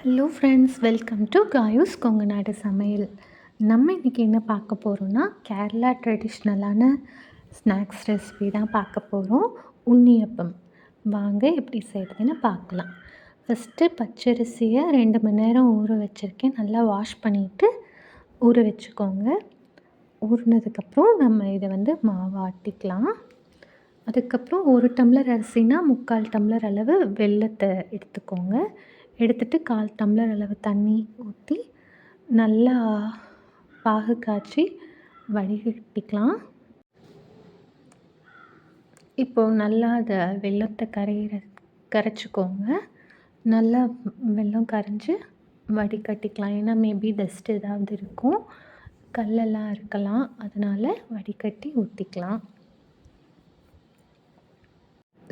Hello friends, welcome to Kayu's Kongunadu சமையல். நம்ம இன்றைக்கி என்ன பார்க்க போகிறோம்னா, கேரளா ட்ரெடிஷ்னலான ஸ்நாக்ஸ் ரெசிபி தான் பார்க்க போகிறோம். உண்ணியப்பம். வாங்க எப்படி செய்கிறதுன்னு பார்க்கலாம். ஃபஸ்ட்டு பச்சரிசியை 2 மணி நேரம் ஊற வச்சுருக்கேன். நல்லா வாஷ் பண்ணிவிட்டு ஊற வச்சுக்கோங்க. ஊறினதுக்கப்புறம் நம்ம இதை மாவு ஆட்டிக்கலாம். அதுக்கப்புறம் 1 டம்ளர் அரிசினா 3/4 டம்ளர் அளவு வெல்லத்தை எடுத்துக்கோங்க. எடுத்துட்டு 1/4 டம்ளர் அளவு தண்ணி ஊற்றி நல்லா பாகு காய்ச்சி வடிகட்டிக்கலாம். இப்போது நல்லா அதை வெல்லத்தை கரைச்சிக்கோங்க. நல்லா வெல்லம் கரைஞ்சி வடிகட்டிக்கலாம். ஏன்னா மேபி டஸ்ட் ஏதாவது இருக்கும், கல்லெல்லாம் இருக்கலாம், அதனால் வடிகட்டி ஊற்றிக்கலாம்.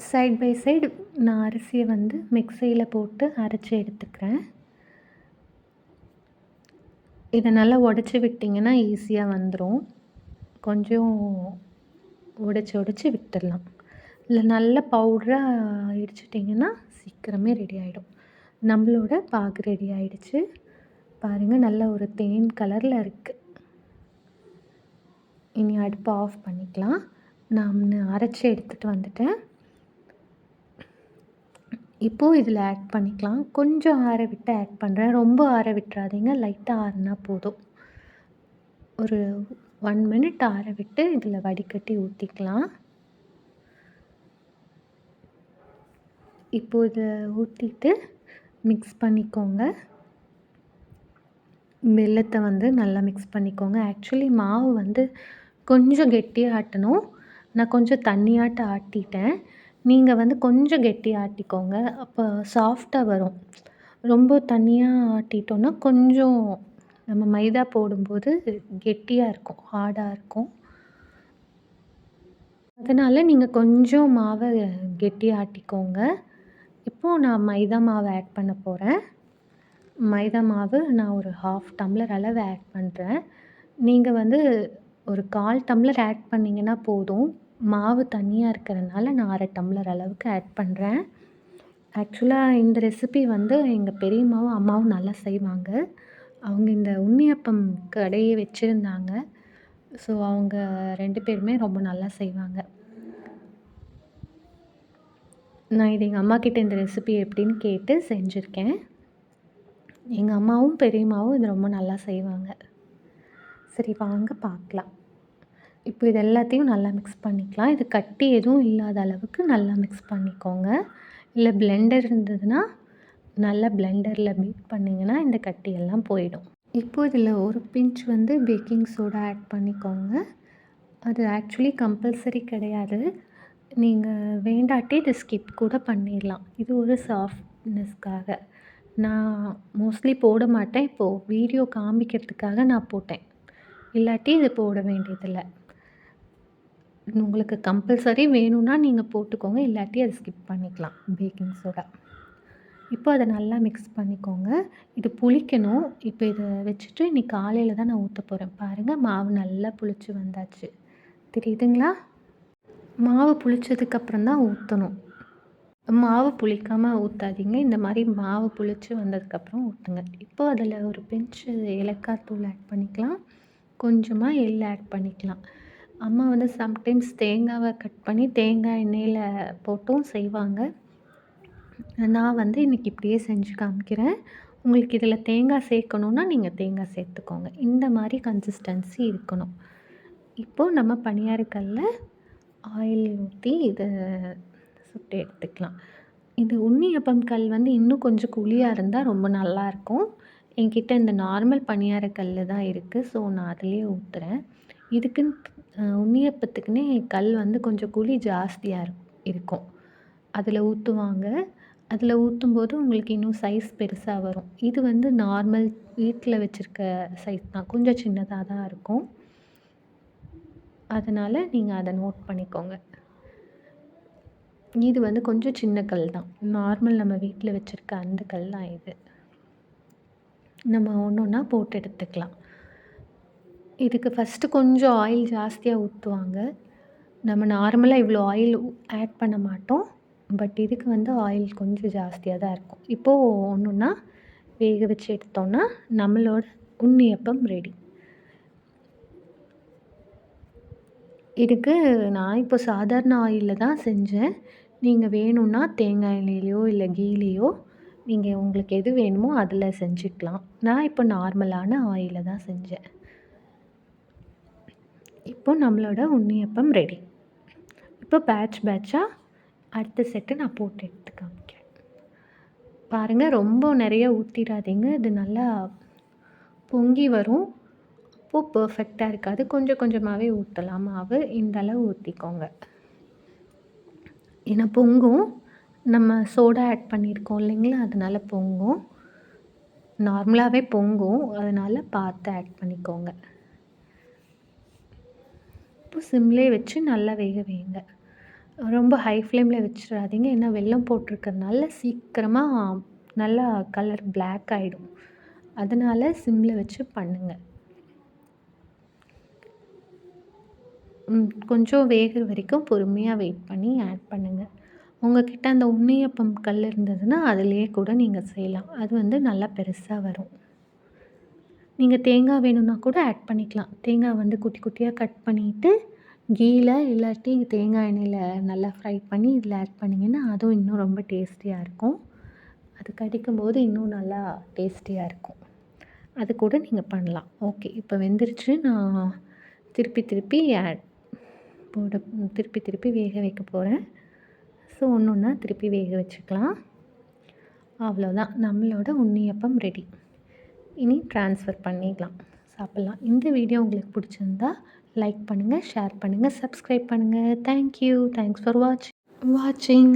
சைட் பை சைடு நான் அரிசியை மிக்சியில் போட்டு அரைச்சி எடுத்துக்கிறேன். இதை நல்லா உடச்சி விட்டிங்கன்னா ஈஸியாக வந்துடும். கொஞ்சம் உடச்சி விட்டுடலாம். இல்லை நல்ல பவுடராக இடிச்சிட்டிங்கன்னா சீக்கிரமே ரெடி ஆகிடும். நம்மளோட பாகு ரெடி ஆகிடுச்சு. பாருங்கள், நல்ல ஒரு தேன் கலரில் இருக்குது. இனி அடுப்பை ஆஃப் பண்ணிக்கலாம். நான் அரைச்சி எடுத்துகிட்டு வந்துட்டேன். இப்போது இதில் ஆட் பண்ணிக்கலாம். கொஞ்சம் ஆற விட்டு ஆட் பண்ணுறேன். ரொம்ப ஆற விட்டுறாதீங்க, லைட்டாக ஆறுனா போதும். ஒரு 1 மினிட் ஆற விட்டு இதில் வடிகட்டி ஊற்றிக்கலாம். இப்போது இதை ஊற்றிட்டு மிக்ஸ் பண்ணிக்கோங்க. வெல்லத்தை நல்லா மிக்ஸ் பண்ணிக்கோங்க. ஆக்சுவலி மாவு கொஞ்சம் கெட்டியாக ஆட்டணும். நான் கொஞ்சம் தண்ணியாட்ட ஆட்டிட்டேன். நீங்கள் கொஞ்சம் கெட்டியாக ஆட்டிக்கோங்க. அப்போ சாஃப்டாக வரும். ரொம்ப தண்ணியாக ஆட்டிட்டோன்னா கொஞ்சம் நம்ம மைதா போடும்போது கெட்டியாக இருக்கும், ஹார்டாக இருக்கும். அதனால் நீங்கள் கொஞ்சம் மாவை கெட்டியாக ஆட்டிக்கோங்க. இப்போது நான் மைதா மாவு ஆட் பண்ண போகிறேன். மைதா மாவு நான் ஒரு 1/2 டம்ளர் அளவு ஆட் பண்ணுறேன். நீங்கள் ஒரு 1/4 டம்ளர் ஆட் பண்ணிங்கன்னா போதும். மாவு தண்ணியாக இருக்கிறதுனால நான் 1/2 டம்ளர் அளவுக்கு ஆட் பண்ணுறேன். ஆக்சுவலாக இந்த ரெசிபி எங்கள் பெரியம்மாவும் அம்மாவும் நல்லா செய்வாங்க. அவங்க இந்த உண்ணியப்பம் கடையே வச்சுருந்தாங்க. ஸோ அவங்க 2 பேருமே ரொம்ப நல்லா செய்வாங்க. நான் இது எங்கள் அம்மாக்கிட்ட இந்த ரெசிபி எப்படின்னு கேட்டு செஞ்சுருக்கேன். எங்கள் அம்மாவும் பெரியம்மாவும் இது ரொம்ப நல்லா செய்வாங்க. சரி, வாங்க பார்க்கலாம். இப்போ இது எல்லாத்தையும் நல்லா மிக்ஸ் பண்ணிக்கலாம். இது கட்டி எதுவும் இல்லாத அளவுக்கு நல்லா மிக்ஸ் பண்ணிக்கோங்க. இல்லை பிளெண்டர் இருந்ததுன்னா நல்லா பிளெண்டரில் பீட் பண்ணிங்கன்னா இந்த கட்டியெல்லாம் போயிடும். இப்போது இதில் ஒரு பிஞ்ச் பேக்கிங் சோடா ஆட் பண்ணிக்கோங்க. அது ஆக்சுவலி கம்பல்சரி கிடையாது. நீங்கள் வேண்டாட்டி இதை ஸ்கிப் கூட பண்ணிடலாம். இது ஒரு சாஃப்ட்னஸ்க்காக. நான் மோஸ்ட்லி போட மாட்டேன். இப்போது வீடியோ காமிக்கிறதுக்காக நான் போட்டேன். இல்லாட்டி இது போட வேண்டியதில்லை. உங்களுக்கு கம்பல்சரி வேணும்னா நீங்கள் போட்டுக்கோங்க, இல்லாட்டி அதை ஸ்கிப் பண்ணிக்கலாம் பேக்கிங் சோடா. இப்போ அதை நல்லா மிக்ஸ் பண்ணிக்கோங்க. இது புளிக்கணும். இப்போ இதை வச்சுட்டு இன்றைக்கி காலையில் தான் நான் ஊற்ற போகிறேன். பாருங்கள், மாவு நல்லா புளிச்சு வந்தாச்சு. தெரியுதுங்களா? மாவு புளிச்சதுக்கப்புறம் தான் ஊற்றணும். மாவு புளிக்காமல் ஊற்றாதீங்க. இந்த மாதிரி மாவு புளிச்சு வந்ததுக்கப்புறம் ஊற்றுங்க. இப்போ அதில் ஒரு பிஞ்சு ஏலக்காய் தூள் ஆட் பண்ணிக்கலாம். கொஞ்சமாக எள் ஆட் பண்ணிக்கலாம். அம்மா சம்டைம்ஸ் தேங்காவை கட் பண்ணி தேங்காய் எண்ணெயில் போட்டும் செய்வாங்க. நான் இன்றைக்கி இப்படியே செஞ்சு காமிக்கிறேன். உங்களுக்கு இதில் தேங்காய் சேர்க்கணுன்னா நீங்கள் தேங்காய் சேர்த்துக்கோங்க. இந்த மாதிரி கன்சிஸ்டன்சி இருக்கணும். இப்போது நம்ம பணியாரக்கல்லில் ஆயில் ஊற்றி இதை சுட்டு எடுத்துக்கலாம். இது உண்ணியப்பம் கல் இன்னும் கொஞ்சம் குழியாக இருந்தால் ரொம்ப நல்லாயிருக்கும். என்கிட்ட இந்த நார்மல் பணியாரக்கல் தான் இருக்குது. ஸோ நான் அதிலேயே ஊற்றுறேன். இதுக்குன்னு உண்ணியப்பத்துக்குன்னே கல் கொஞ்சம் குழி ஜாஸ்தியாக இருக்கும். அதில் ஊற்றுவாங்க. அதில் ஊற்றும்போது உங்களுக்கு இன்னும் சைஸ் பெருசாக வரும். இது நார்மல் வீட்டில் வச்சுருக்க சைஸ் தான். கொஞ்சம் சின்னதாக தான் இருக்கும். அதனால் நீங்கள் அதை நோட் பண்ணிக்கோங்க. இது கொஞ்சம் சின்ன கல் தான். நார்மல் நம்ம வீட்டில் வச்சுருக்க அந்த கல் தான் இது. நம்ம ஒன்று ஒன்றா போட்டு எடுத்துக்கலாம். இதுக்கு ஃபஸ்ட்டு கொஞ்சம் ஆயில் ஜாஸ்தியாக ஊற்றுவாங்க. நம்ம நார்மலாக இவ்வளோ ஆயில் ஆட் பண்ண மாட்டோம். பட் இதுக்கு ஆயில் கொஞ்சம் ஜாஸ்தியாக தான் இருக்கும். இப்போது ஒன்று ஒன்றா வேக வச்சு எடுத்தோன்னா நம்மளோட உண்ணியப்பம் ரெடி. இதுக்கு நான் இப்போ சாதாரண ஆயில்ல தான் செஞ்சேன். நீங்க வேணும்னா தேங்காய் எண்ணெயிலயோ, இல்ல கீலயோ நீங்க உங்களுக்கு எது வேணுமோ அதில செஞ்சுக்கலாம். நான் இப்போ நார்மலான ஆயில்ல தான் செஞ்சேன். இப்போ நம்மளோட உண்ணியப்பம் ரெடி. இப்போ பேட்சா அடுத்த செட்டு நான் போட்டு எடுத்து காமிக்கிறேன். பாருங்க ரொம்ப நெறைய ஊத்திராதீங்க. இது நல்லா பொங்கி வரும். அப்போ பெர்ஃபெக்ட்டா இருக்காது. கொஞ்சம் கொஞ்சமாவே ஊத்தலாம் மாவு. இந்த அளவு ஊத்திக்கோங்க. ஏன்னா பொங்கும். நம்ம சோடா ஆட் பண்ணியிருக்கோம் இல்லைங்களா? அதனால பொங்கும். நார்மலாவே பொங்கும். அதனால பார்த்து ஆட் பண்ணிக்கோங்க. இப்போ சிம்லயே வச்சு நல்லா வேக வைங்க. ரொம்ப ஹை ஃப்ளேம்ல வச்சுறாதீங்க. ஏன்னா வெல்லம் போட்டிருக்கிறதுனால சீக்கிரமா நல்லா கலர் பிளாக் ஆயிடும். அதனால சிம்ல வச்சு பண்ணுங்க. கொஞ்சம் வேகுற வரைக்கும் பொறுமையா வெயிட் பண்ணி ஆட் பண்ணுங்க. உங்ககிட்ட அந்த உண்ணியப்பம் கல் இருந்ததுன்னா, அதிலேயே கூட நீங்க செய்யலாம். அது வந்து நல்லா பெருசா வரும். நீங்க தேங்காய் வேணும்னா கூட ஆட் பண்ணிக்கலாம். தேங்காய் வந்து குட்டி குட்டியா கட் பண்ணிட்டு, கீல இல்லாட்டி தேங்காய் எண்ணெயில நல்லா ஃப்ரை பண்ணி இதில ஆட் பண்ணிங்கன்னா, அதுவும் இன்னும் ரொம்ப டேஸ்டியா இருக்கும். அது கடிக்கும்போது இன்னும் நல்லா டேஸ்டியா இருக்கும். அது கூட நீங்க பண்ணலாம். ஓகே. இப்போ வெந்துருச்சு. நான் திருப்பி திருப்பி திருப்பி திருப்பி வேக வைக்க போறேன். ஸோ ஒண்ணு ஒண்ணா திருப்பி வேக வச்சுக்கலாம். அவ்வளோதான். நம்மளோட உண்ணியப்பம் ரெடி. இனி ட்ரான்ஸ்ஃபர் பண்ணிடலாம். சாப்பிட்லாம். இந்த வீடியோ உங்களுக்கு பிடிச்சிருந்தா லைக் பண்ணுங்க, ஷேர் பண்ணுங்க, சப்ஸ்கிரைப் பண்ணுங்க. Thank you. தேங்க்ஸ் ஃபார் வாட்சிங்.